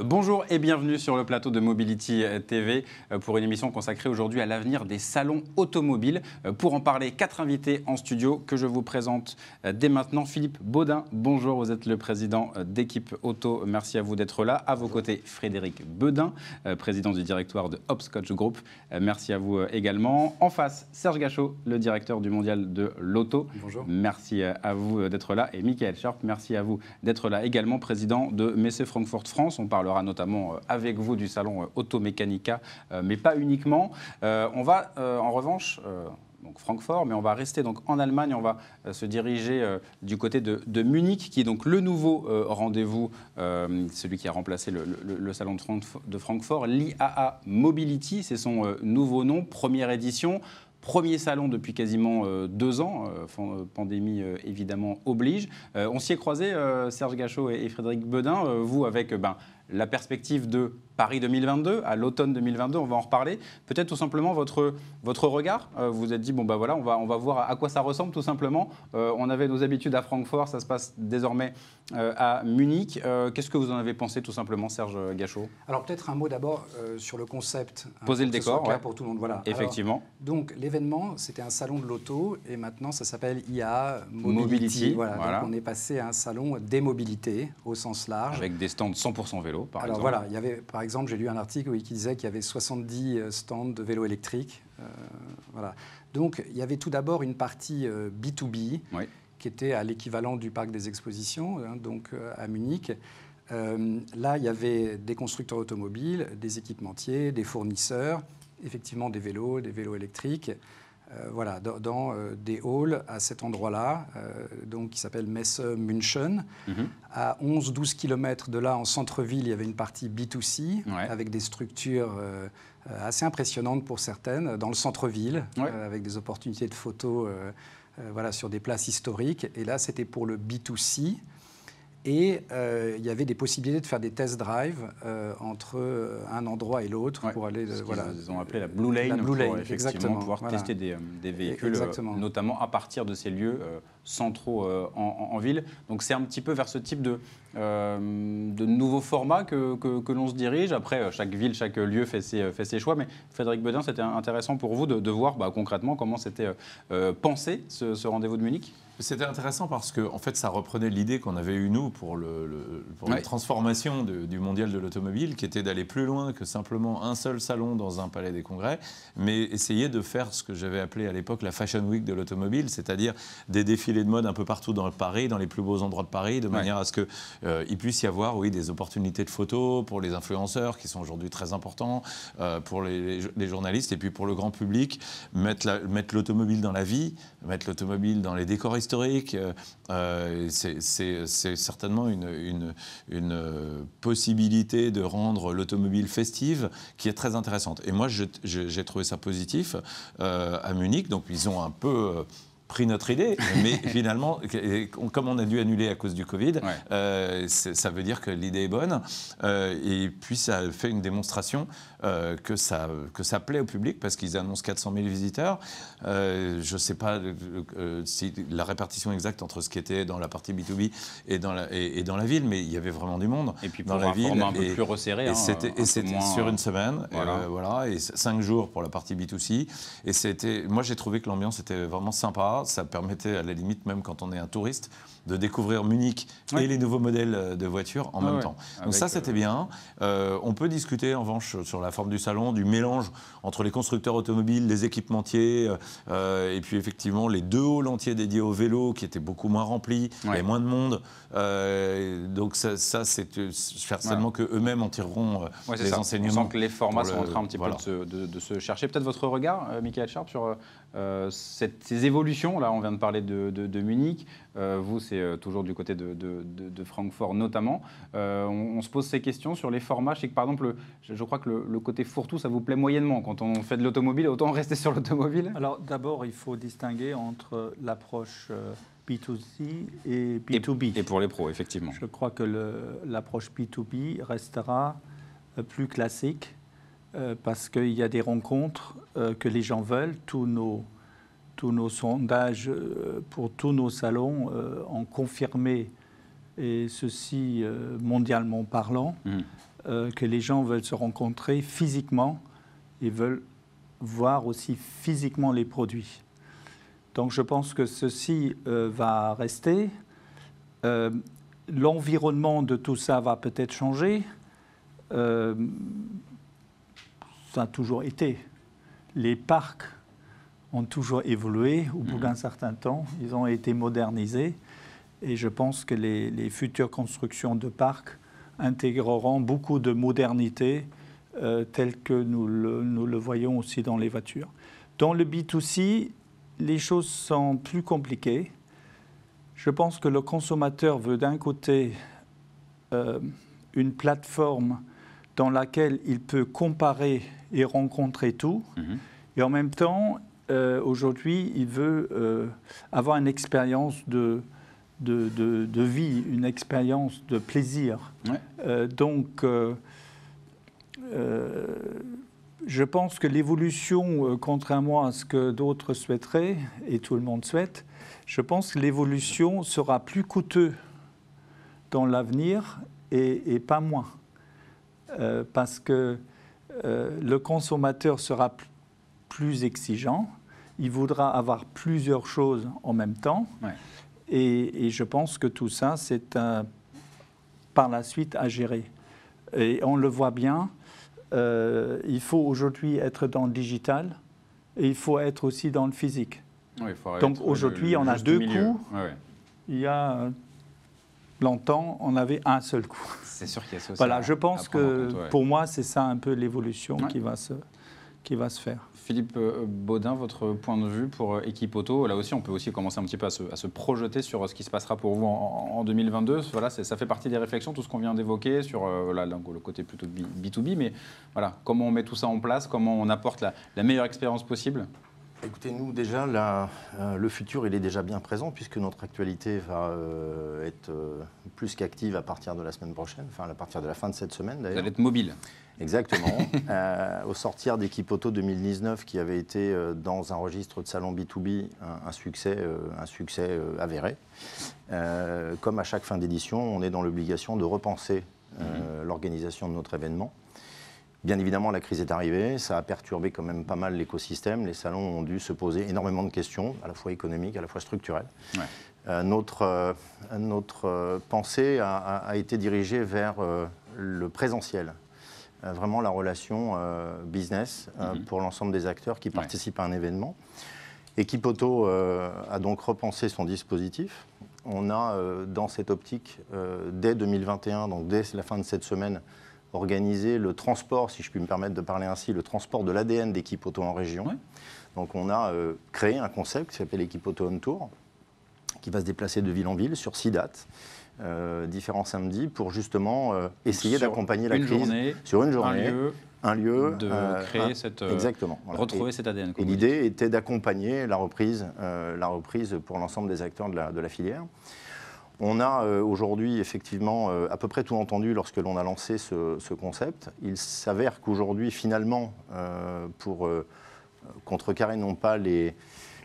Bonjour et bienvenue sur le plateau de Mobility TV pour une émission consacrée aujourd'hui à l'avenir des salons automobiles. Pour en parler, 4 invités en studio que je vous présente dès maintenant. Philippe Baudin, bonjour, vous êtes le président d'Équipe Auto. Merci à vous d'être là. À vos côtés, Frédéric Beudin, président du directoire de Hopscotch Group. Merci à vous également. En face, Serge Gachot, le directeur du Mondial de l'Auto. Bonjour. Merci à vous d'être là. Et Michael Sharp, merci à vous d'être là également, président de Messe Francfort France. On parlera notamment avec vous du salon Automechanica, mais pas uniquement. On va en revanche, donc Francfort, mais on va rester donc en Allemagne. On va se diriger du côté de Munich, qui est donc le nouveau rendez-vous, celui qui a remplacé le salon de Francfort, l'IAA Mobility, c'est son nouveau nom, première édition. Premier salon depuis quasiment 2 ans, pandémie évidemment oblige. On s'y est croisés, Serge Gachot et Frédéric Beudin, vous avec la perspective de Paris 2022, à l'automne 2022, on va en reparler. Peut-être tout simplement votre regard. Vous vous êtes dit, bon voilà, on va voir à quoi ça ressemble tout simplement. On avait nos habitudes à Francfort, ça se passe désormais à Munich. Qu'est-ce que vous en avez pensé tout simplement, Serge Gachot? Alors peut-être un mot d'abord sur le concept. Poser le décor, clair pour tout le monde. Voilà. Effectivement. Alors, donc l'événement, c'était un salon de l'auto et maintenant ça s'appelle IAA Mobility. Voilà. Donc on est passé à un salon des mobilités au sens large. Avec des stands 100% vélo, par exemple. Voilà, il y avait, par exemple, j'ai lu un article qui disait qu'il y avait 70 stands de vélos électriques. Voilà. Donc il y avait tout d'abord une partie B2B qui était à l'équivalent du parc des expositions, donc à Munich. Là, il y avait des constructeurs automobiles, des équipementiers, des fournisseurs, effectivement des vélos électriques. Voilà, dans des halls à cet endroit-là, donc qui s'appelle Messe München. À 11-12 km de là, en centre-ville, il y avait une partie B2C avec des structures assez impressionnantes pour certaines, dans le centre-ville, avec des opportunités de photos voilà, sur des places historiques. Et là, c'était pour le B2C. Et il y avait des possibilités de faire des test drive entre un endroit et l'autre pour aller. Ils ont appelé la Blue Lane, pour effectivement pouvoir tester des véhicules, notamment à partir de ces lieux centraux en ville. Donc c'est un petit peu vers ce type de nouveaux formats que l'on se dirige. Après, chaque ville, chaque lieu fait ses choix. Mais Frédéric Beudin, c'était intéressant pour vous de voir concrètement comment c'était pensé ce rendez-vous de Munich. C'était intéressant parce que en fait, ça reprenait l'idée qu'on avait eue, nous, pour la transformation du mondial de l'automobile, qui était d'aller plus loin que simplement un seul salon dans un palais des congrès, mais essayer de faire ce que j'avais appelé à l'époque la Fashion Week de l'automobile, c'est-à-dire des défilés de mode un peu partout dans Paris, dans les plus beaux endroits de Paris, de manière à ce qu'il puisse y avoir des opportunités de photos pour les influenceurs, qui sont aujourd'hui très importants, pour les journalistes, et puis pour le grand public, mettre l'automobile dans la vie, mettre l'automobile dans les décors historique, c'est certainement une possibilité de rendre l'automobile festive qui est très intéressante. Et moi, j'ai trouvé ça positif à Munich. Donc, ils ont un peu pris notre idée, mais finalement, comme on a dû annuler à cause du Covid, ça veut dire que l'idée est bonne. Et puis, ça fait une démonstration que ça plaît au public, parce qu'ils annoncent 400 000 visiteurs. Je ne sais pas si la répartition exacte entre ce qui était dans la partie B2B et dans la ville, mais il y avait vraiment du monde. Et puis dans la ville, un peu plus resserré. Et c'était sur une semaine, et 5 jours pour la partie B2C. Et moi, j'ai trouvé que l'ambiance était vraiment sympa. Ça permettait, à la limite, même quand on est un touriste, de découvrir Munich et les nouveaux modèles de voitures en même temps. Donc ça, c'était bien. On peut discuter, en revanche, sur la forme du salon, du mélange entre les constructeurs automobiles, les équipementiers, et puis effectivement les 2 halls entiers dédiés au vélo, qui étaient beaucoup moins remplis, il y avait moins de monde. Donc ça c'est certainement qu'eux-mêmes en tireront les enseignements. On sent que les formats sont en train un petit peu de se chercher. Peut-être votre regard, Michael Sharp, sur ces évolutions. Là, on vient de parler de Munich. Vous, c'est toujours du côté de Francfort notamment. On se pose ces questions sur les formats. Je sais que par exemple, je crois que le côté fourre-tout, ça vous plaît moyennement. Quand on fait de l'automobile, autant rester sur l'automobile. Alors d'abord, il faut distinguer entre l'approche B2C et B2B. Et pour les pros, effectivement. Je crois que l'approche B2B restera plus classique parce qu'il y a des rencontres que les gens veulent. Tous nos sondages pour tous nos salons ont confirmé, et ceci mondialement parlant, que les gens veulent se rencontrer physiquement et veulent voir aussi physiquement les produits. Donc je pense que ceci va rester. L'environnement de tout ça va peut-être changer. Ça a toujours été. Les parcs ont toujours évolué au bout d'un certain temps. Ils ont été modernisés. Et je pense que les futures constructions de parcs intégreront beaucoup de modernité telle que nous le voyons aussi dans les voitures. Dans le B2C, les choses sont plus compliquées. Je pense que le consommateur veut d'un côté une plateforme dans laquelle il peut comparer et rencontrer tout. Et en même temps, aujourd'hui, il veut avoir une expérience de vie, une expérience de plaisir. Donc, je pense que l'évolution, contrairement à ce que d'autres souhaiteraient, et tout le monde souhaite, je pense que l'évolution sera plus coûteuse dans l'avenir et pas moins. Parce que le consommateur sera plus exigeant, il voudra avoir plusieurs choses en même temps. Et je pense que tout ça, c'est par la suite à gérer. Et on le voit bien, il faut aujourd'hui être dans le digital et il faut être aussi dans le physique. Donc aujourd'hui, on a deux coups. Il y a longtemps, on avait un seul coup. C'est sûr qu'il y a ça aussi. Voilà, je pense que pour moi, c'est ça un peu l'évolution qui va se faire. Philippe Baudin, votre point de vue pour Équipe Auto, là aussi, on peut aussi commencer un petit peu à se projeter sur ce qui se passera pour vous en 2022. Voilà, ça fait partie des réflexions, tout ce qu'on vient d'évoquer sur le côté plutôt B2B, mais voilà, comment on met tout ça en place, comment on apporte la meilleure expérience possible. Écoutez, nous déjà, le futur, il est déjà bien présent puisque notre actualité va être plus qu'active à partir de la semaine prochaine, enfin à partir de la fin de cette semaine d'ailleurs. Vous allez être mobile. Exactement. Au sortir d'Équipe Auto 2019, qui avait été dans un registre de salon B2B un succès avéré, comme à chaque fin d'édition, on est dans l'obligation de repenser l'organisation de notre événement. Bien évidemment, la crise est arrivée, ça a perturbé quand même pas mal l'écosystème. Les salons ont dû se poser énormément de questions, à la fois économiques, à la fois structurelles. Notre pensée a été dirigée vers le présentiel. Vraiment la relation business pour l'ensemble des acteurs qui participent à un événement. Équipe Auto a donc repensé son dispositif. On a, dans cette optique, dès 2021, donc dès la fin de cette semaine, organisé le transport, si je puis me permettre de parler ainsi, le transport de l'ADN d'Équipe Auto en région. Donc on a créé un concept qui s'appelle Équipe Auto on Tour, qui va se déplacer de ville en ville sur 6 dates. Différents samedis pour justement essayer d'accompagner la crise sur une journée, un lieu de créer exactement, voilà. Retrouver cet ADN. Et l'idée était d'accompagner la reprise pour l'ensemble des acteurs de la filière. On a aujourd'hui effectivement à peu près tout entendu lorsque l'on a lancé ce concept. Il s'avère qu'aujourd'hui finalement, pour contrecarrer non pas les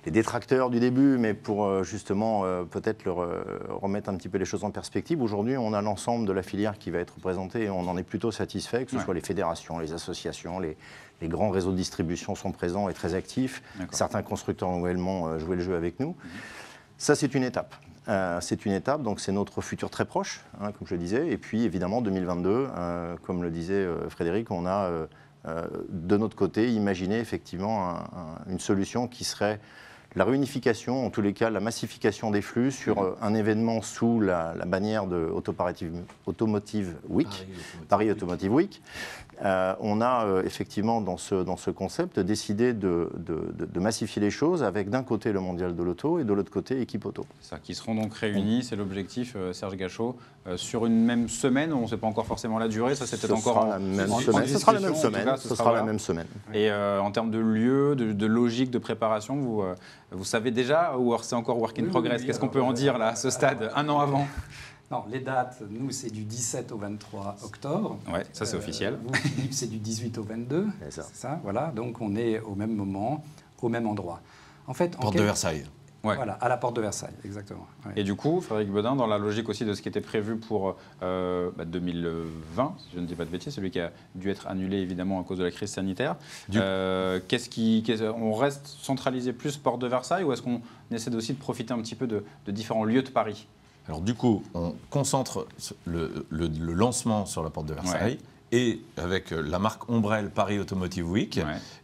détracteurs du début, mais pour justement peut-être remettre un petit peu les choses en perspective. Aujourd'hui, on a l'ensemble de la filière qui va être représentée et on en est plutôt satisfait, que ce soit les fédérations, les associations, les grands réseaux de distribution sont présents et très actifs. Certains constructeurs ont également joué le jeu avec nous. Ça, c'est une étape. Donc c'est notre futur très proche, comme je le disais. Et puis évidemment, 2022, comme le disait Frédéric, on a de notre côté imaginé effectivement une solution qui serait la réunification, en tous les cas la massification des flux sur un événement sous la bannière de Automotive Week, Paris Automotive Week. On a effectivement dans ce concept décidé de massifier les choses avec d'un côté le mondial de l'auto et de l'autre côté Équipe Auto. Ça, qui seront donc réunis, c'est l'objectif, Serge Gachot, sur une même semaine. On ne sait pas encore forcément la durée, ça c'était encore la même semaine. Ce sera la même semaine. Ce sera la même semaine. Et en termes de lieu, de logique, de préparation, vous savez déjà ou c'est encore work in progress? Qu'est-ce qu'on peut en dire là, à ce stade, un an avant? Non, les dates, nous, c'est du 17 au 23 octobre. Ouais, ça c'est officiel. Vous, Philippe, c'est du 18 au 22. C'est ça, voilà. Donc on est au même moment, au même endroit. En fait, Porte de Versailles. Ouais. Voilà, à la porte de Versailles, exactement. Ouais. Et du coup, Frédéric Beudin, dans la logique aussi de ce qui était prévu pour 2020, si je ne dis pas de bêtises, celui qui a dû être annulé évidemment à cause de la crise sanitaire, on reste centralisé plus porte de Versailles ou est-ce qu'on essaie aussi de profiter un petit peu de différents lieux de Paris? Alors du coup, on concentre le lancement sur la porte de Versailles. Et avec la marque Ombrelle Paris Automotive Week,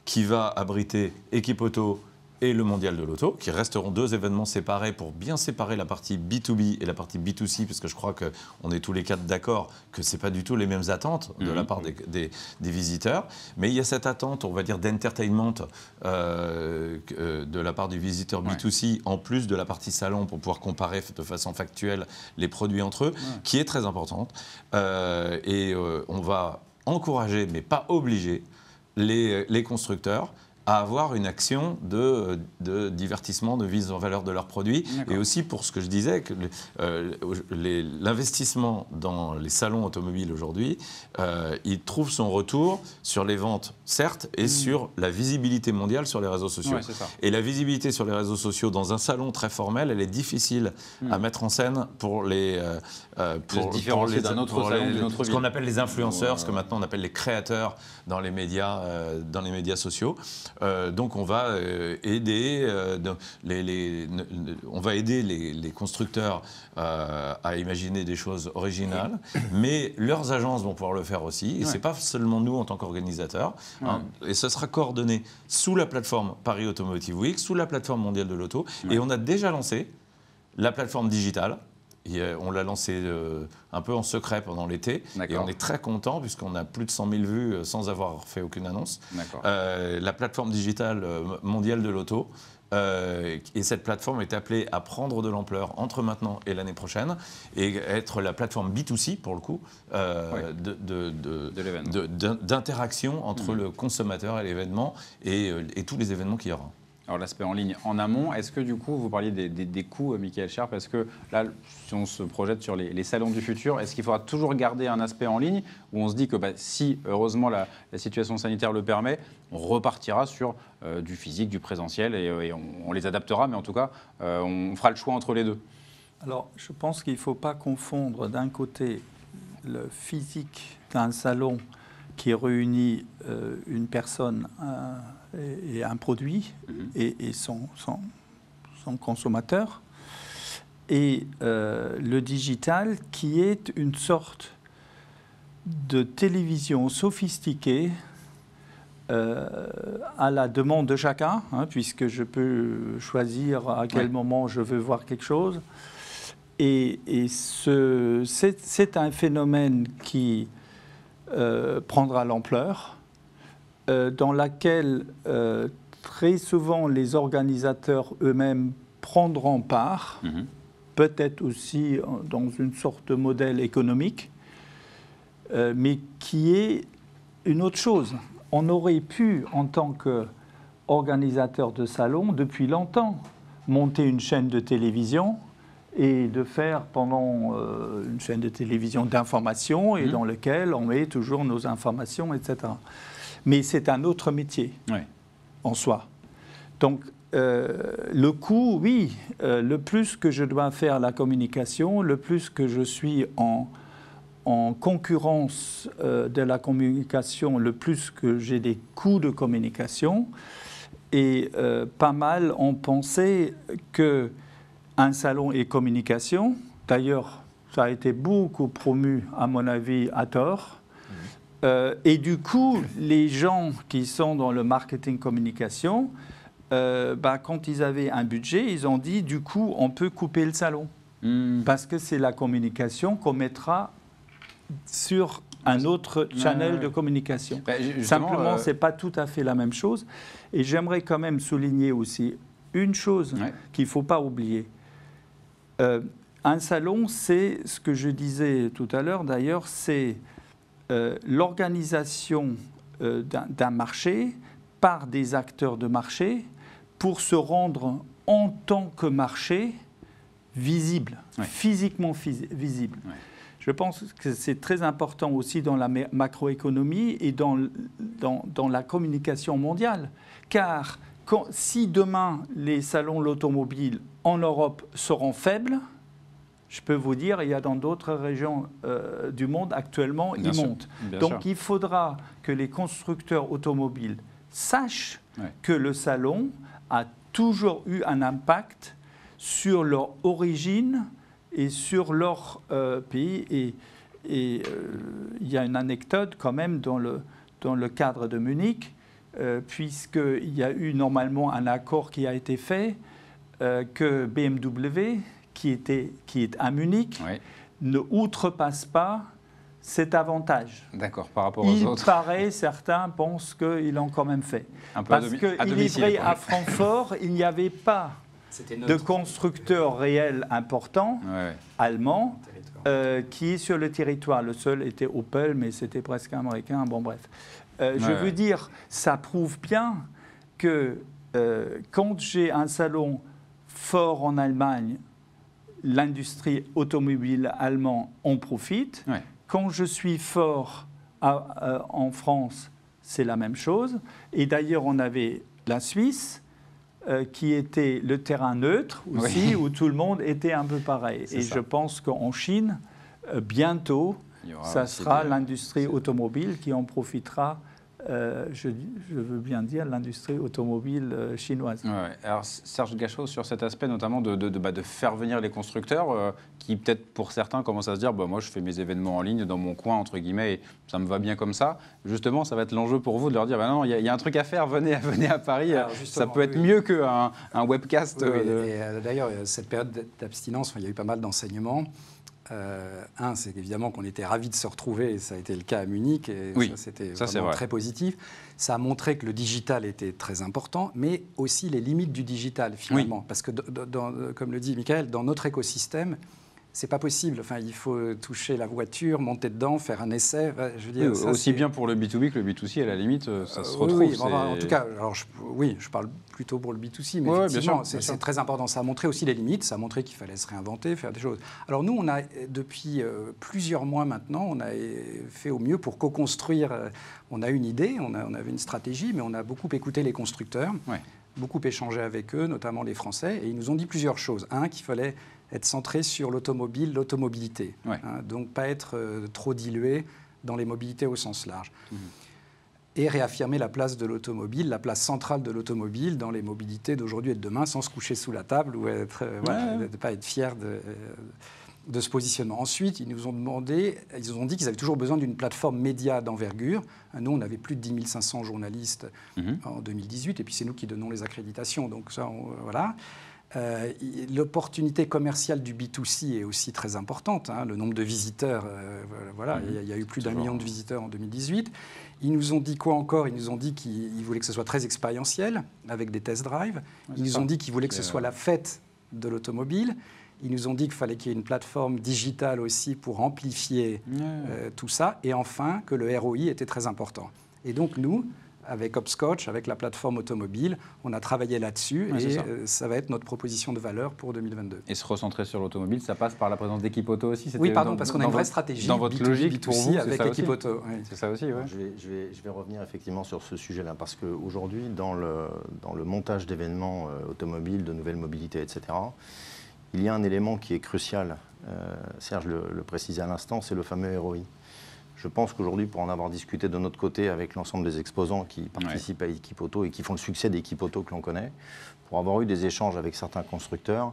qui va abriter Équipe Auto et le Mondial de l'Auto, qui resteront 2 événements séparés pour bien séparer la partie B2B et la partie B2C, parce que je crois qu'on est tous les 4 d'accord que ce n'est pas du tout les mêmes attentes de la part des visiteurs. Mais il y a cette attente, on va dire, d'entertainment de la part du visiteur B2C, en plus de la partie salon, pour pouvoir comparer de façon factuelle les produits entre eux, qui est très importante. On va encourager, mais pas obliger, les constructeurs à avoir une action de divertissement, de mise en valeur de leurs produits. Et aussi pour ce que je disais, que l'investissement dans les salons automobiles aujourd'hui, il trouve son retour sur les ventes, certes, et sur la visibilité mondiale sur les réseaux sociaux. Et la visibilité sur les réseaux sociaux dans un salon très formel, elle est difficile à mettre en scène pour les... ce qu'on appelle les influenceurs, ce que maintenant on appelle les créateurs dans les médias sociaux. Donc on va aider les constructeurs à imaginer des choses originales, mais leurs agences vont pouvoir le faire aussi. Et c'est pas seulement nous en tant qu'organisateurs. Et ce sera coordonné sous la plateforme Paris Automotive Week, sous la plateforme mondiale de l'auto. Et on a déjà lancé la plateforme digitale. On l'a lancé un peu en secret pendant l'été. Et on est très content puisqu'on a plus de 100 000 vues sans avoir fait aucune annonce. La plateforme digitale mondiale de l'auto. Et cette plateforme est appelée à prendre de l'ampleur entre maintenant et l'année prochaine et être la plateforme B2C, pour le coup, d'interaction entre le consommateur et l'événement et tous les événements qu'il y aura. Alors l'aspect en ligne en amont, est-ce que du coup, vous parliez des coûts, Michael Sharp, est-ce que là, si on se projette sur les salons du futur, est-ce qu'il faudra toujours garder un aspect en ligne où on se dit que si, heureusement, la situation sanitaire le permet, on repartira sur du physique, du présentiel et on les adaptera, mais en tout cas, on fera le choix entre les deux? Alors, je pense qu'il ne faut pas confondre d'un côté le physique d'un salon qui réunit une personne et un produit et son consommateur, et le digital qui est une sorte de télévision sophistiquée à la demande de chacun, puisque je peux choisir à quel moment je veux voir quelque chose. Et c'est un phénomène qui prendra l'ampleur, dans laquelle très souvent les organisateurs eux-mêmes prendront part, peut-être aussi dans une sorte de modèle économique, mais qui est une autre chose. On aurait pu, en tant qu'organisateur de salon, depuis longtemps, monter une chaîne de télévision et de faire pendant une chaîne de télévision d'information et dans laquelle on met toujours nos informations, etc. Mais c'est un autre métier en soi. Donc, le coût, oui, le plus que je dois faire la communication, le plus que je suis en concurrence de la communication, le plus que j'ai des coûts de communication. Et pas mal ont pensé qu'un salon et communication, d'ailleurs, ça a été beaucoup promu, à mon avis, à tort. Et du coup, les gens qui sont dans le marketing communication, quand ils avaient un budget, ils ont dit, du coup, on peut couper le salon. Parce que c'est la communication qu'on mettra sur un autre channel de communication. Simplement, ce n'est pas tout à fait la même chose. Et j'aimerais quand même souligner aussi une chose qu'il ne faut pas oublier. Un salon, c'est ce que je disais tout à l'heure, d'ailleurs, c'est l'organisation d'un marché par des acteurs de marché pour se rendre en tant que marché visible, physiquement visible. Je pense que c'est très important aussi dans la macroéconomie et dans la communication mondiale, car si demain les salons de l'automobile en Europe seront faibles, je peux vous dire, il y a dans d'autres régions du monde actuellement, ils montent. Donc il faudra que les constructeurs automobiles sachent que le salon a toujours eu un impact sur leur origine et sur leur pays. Et il y a une anecdote quand même dans le cadre de Munich, puisqu'il y a eu normalement un accord qui a été fait, que BMW, qui est à Munich, ne outrepasse pas cet avantage. D'accord, par rapport aux autres. Il paraît, certains pensent qu'ils l'ont quand même fait. Parce qu'il est vrai, à Francfort, il n'y avait pas de constructeur réel important, allemand, qui est sur le territoire. Le seul était Opel, mais c'était presque américain. Bon, bref. Je veux dire, ça prouve bien que quand j'ai un salon fort en Allemagne, l'industrie automobile allemande en profite. Quand je suis fort en France, c'est la même chose. Et d'ailleurs, on avait la Suisse, qui était le terrain neutre aussi, où tout le monde était un peu pareil. Et je pense qu'en Chine, bientôt, ça sera l'industrie automobile qui en profitera. Je veux bien dire l'industrie automobile chinoise. Alors Serge Gachot, sur cet aspect notamment de faire venir les constructeurs, qui peut-être pour certains commencent à se dire moi je fais mes événements en ligne dans mon coin entre guillemets et ça me va bien comme ça. Justement, ça va être l'enjeu pour vous de leur dire non, il y a un truc à faire, venez à Paris, ça peut être mieux qu'un webcast. D'ailleurs, cette période d'abstinence, il y a eu pas mal d'enseignements. C'est évidemment qu'on était ravis de se retrouver, et ça a été le cas à Munich, et ça c'était vraiment très positif. Ça a montré que le digital était très important, mais aussi les limites du digital finalement. Parce que, comme le dit Michael, dans notre écosystème, c'est pas possible. Enfin, il faut toucher la voiture, monter dedans, faire un essai. Je veux dire, ça, aussi bien pour le B2B que le B2C, à la limite, ça se retrouve. En tout cas, alors je parle plutôt pour le B2C, mais effectivement, c'est très important. Ça a montré aussi les limites, ça a montré qu'il fallait se réinventer, faire des choses. Alors nous, on a, depuis plusieurs mois maintenant, on a fait au mieux pour co-construire. On a une idée, on avait une stratégie, mais on a beaucoup écouté les constructeurs, beaucoup échangé avec eux, notamment les Français, et ils nous ont dit plusieurs choses. Qu'il fallait être centré sur l'automobile, l'automobilité. Donc pas être trop dilué dans les mobilités au sens large. Et réaffirmer la place de l'automobile, la place centrale de l'automobile dans les mobilités d'aujourd'hui et de demain, sans se coucher sous la table ou ne pas être fier de ce positionnement. Ensuite, ils nous ont dit qu'ils avaient toujours besoin d'une plateforme média d'envergure. Nous, on avait plus de 10 500 journalistes en 2018, et puis c'est nous qui donnons les accréditations. Donc ça, voilà. L'opportunité commerciale du B2C est aussi très importante. Le nombre de visiteurs, il y a eu plus d'1 million de visiteurs en 2018. Ils nous ont dit quoi encore? Ils nous ont dit qu'ils voulaient que ce soit très expérientiel, avec des test drives. Ils nous ont dit qu'ils voulaient que ce soit la fête de l'automobile. Ils nous ont dit qu'il fallait qu'il y ait une plateforme digitale aussi pour amplifier tout ça. Et enfin, que le ROI était très important. Et donc nous, avec Hopscotch, avec la plateforme automobile, on a travaillé là-dessus ça va être notre proposition de valeur pour 2022. Et se recentrer sur l'automobile, ça passe par la présence d'Equipe Auto aussi? Oui, parce qu'on a une vraie stratégie dans votre logique pour vous, avec Equipe Auto. C'est ça aussi, Je vais revenir effectivement sur ce sujet-là, parce qu'aujourd'hui, dans le montage d'événements automobiles, de nouvelles mobilités, etc., il y a un élément qui est crucial, Serge le précisait à l'instant, c'est le fameux ROI. Je pense qu'aujourd'hui, pour en avoir discuté de notre côté avec l'ensemble des exposants qui participent à Equipe Auto et qui font le succès d'Equipe Auto que l'on connaît, pour avoir eu des échanges avec certains constructeurs,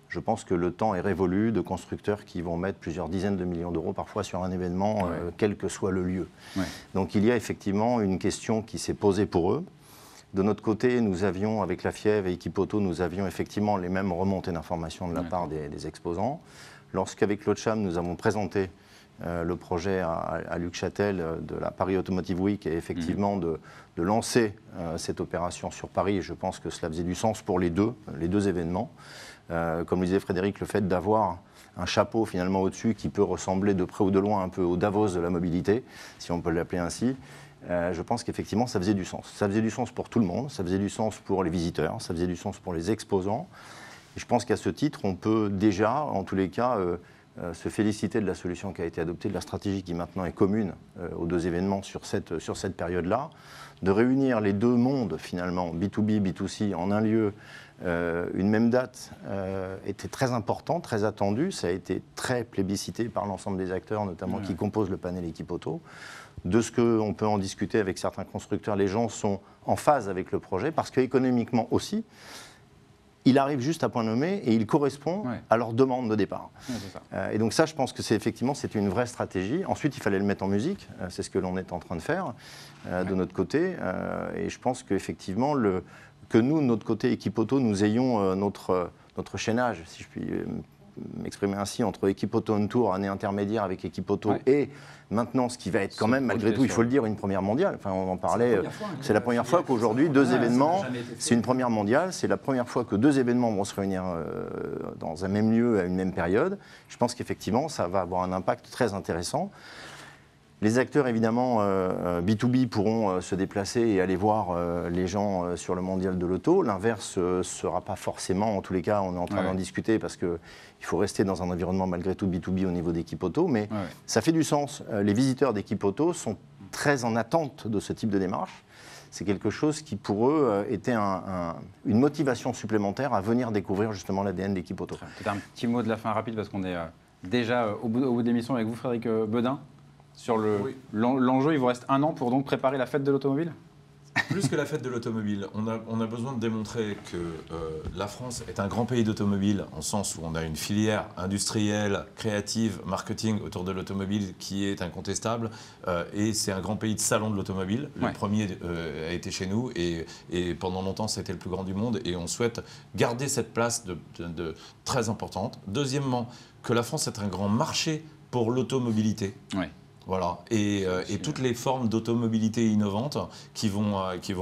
je pense que le temps est révolu de constructeurs qui vont mettre plusieurs dizaines de millions d'euros parfois sur un événement, quel que soit le lieu. Donc il y a effectivement une question qui s'est posée pour eux. De notre côté, nous avions, avec la FIEV et Equipe Auto, nous avions effectivement les mêmes remontées d'informations de la part des exposants. Lorsqu'avec l'OCHAM, nous avons présenté le projet à Luc Châtel de la Paris Automotive Week et effectivement de lancer cette opération sur Paris. Et je pense que cela faisait du sens pour les deux événements. Comme le disait Frédéric, le fait d'avoir un chapeau finalement au-dessus qui peut ressembler de près ou de loin un peu au Davos de la mobilité, si on peut l'appeler ainsi, je pense qu'effectivement ça faisait du sens. Ça faisait du sens pour tout le monde, ça faisait du sens pour les visiteurs, ça faisait du sens pour les exposants. Et je pense qu'à ce titre, on peut déjà, en tous les cas, se féliciter de la solution qui a été adoptée, de la stratégie qui maintenant est commune aux deux événements sur cette période-là, de réunir les deux mondes finalement, B2B, B2C, en un lieu, une même date, était très important, très attendu. Ça a été très plébiscité par l'ensemble des acteurs, notamment qui composent le panel équipe auto. De ce qu'on peut en discuter avec certains constructeurs, les gens sont en phase avec le projet, parce qu'économiquement aussi, il arrive juste à point nommé et il correspond à leur demande de départ. Et donc ça, je pense que effectivement, c'était une vraie stratégie. Ensuite, il fallait le mettre en musique. C'est ce que l'on est en train de faire de notre côté. Et je pense qu'effectivement, que nous, de notre côté, équipe auto, nous ayons notre chaînage, si je puis m'exprimer ainsi, entre équipe auto on tour, année intermédiaire avec équipe auto et maintenant ce qui va être quand même, malgré tout, il faut le dire, une première mondiale. Enfin, on en parlait, c'est la première fois qu'aujourd'hui, deux événements, c'est une première mondiale, c'est la première fois que deux événements vont se réunir dans un même lieu à une même période. Je pense qu'effectivement, ça va avoir un impact très intéressant. Les acteurs, évidemment, B2B pourront se déplacer et aller voir les gens sur le mondial de l'auto. L'inverse ne sera pas forcément, en tous les cas, on est en train d'en discuter parce qu'il faut rester dans un environnement malgré tout B2B au niveau d'équipe auto, mais ça fait du sens. Les visiteurs d'équipe auto sont très en attente de ce type de démarche. C'est quelque chose qui, pour eux, était une motivation supplémentaire à venir découvrir justement l'ADN d'équipe auto. Peut-être un petit mot de la fin rapide parce qu'on est déjà au bout de l'émission avec vous, Frédéric Beudin. Sur l'enjeu, il vous reste 1 an pour donc préparer la fête de l'automobile ? Plus que la fête de l'automobile, on a besoin de démontrer que la France est un grand pays d'automobile, en sens où on a une filière industrielle, créative, marketing autour de l'automobile qui est incontestable. Et c'est un grand pays de salon de l'automobile. Le premier a été chez nous et pendant longtemps, c'était le plus grand du monde. Et on souhaite garder cette place de très importante. Deuxièmement, que la France est un grand marché pour l'automobilité. Voilà, et toutes les formes d'automobilité innovantes qui vont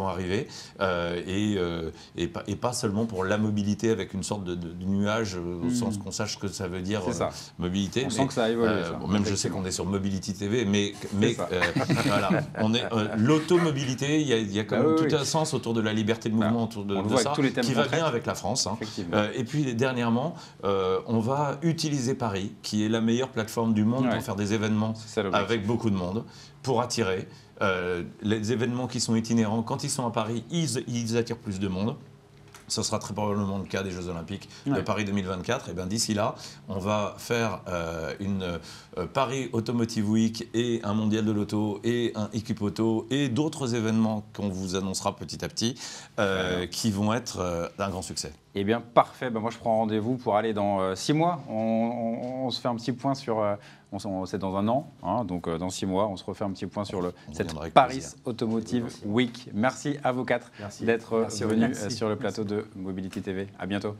arriver, et pas seulement pour la mobilité avec une sorte de nuage, au sens qu'on sache ce que ça veut dire mobilité. On sent que ça a évolué. Même je sais qu'on est sur Mobility TV, mais voilà, l'automobilité, il y a quand même tout un sens autour de la liberté de mouvement, autour de ça, qui va bien avec la France. Et puis dernièrement, on va utiliser Paris, qui est la meilleure plateforme du monde pour faire des événements avec beaucoup de monde, pour attirer. Les événements qui sont itinérants, quand ils sont à Paris, ils attirent plus de monde. Ce sera très probablement le cas des Jeux Olympiques de Paris 2024. Et bien d'ici là, on va faire une Paris Automotive Week et un Mondial de l'Auto et un Équipe Auto et d'autres événements qu'on vous annoncera petit à petit qui vont être d'un grand succès. Eh bien, parfait. Ben, moi, je prends rendez-vous pour aller dans 6 mois. On se fait un petit point sur... c'est dans 1 an, hein, donc dans 6 mois, on se refait un petit point sur cette Paris Automotive Week. Merci à vous 4 d'être venus sur le plateau de Mobility TV. À bientôt.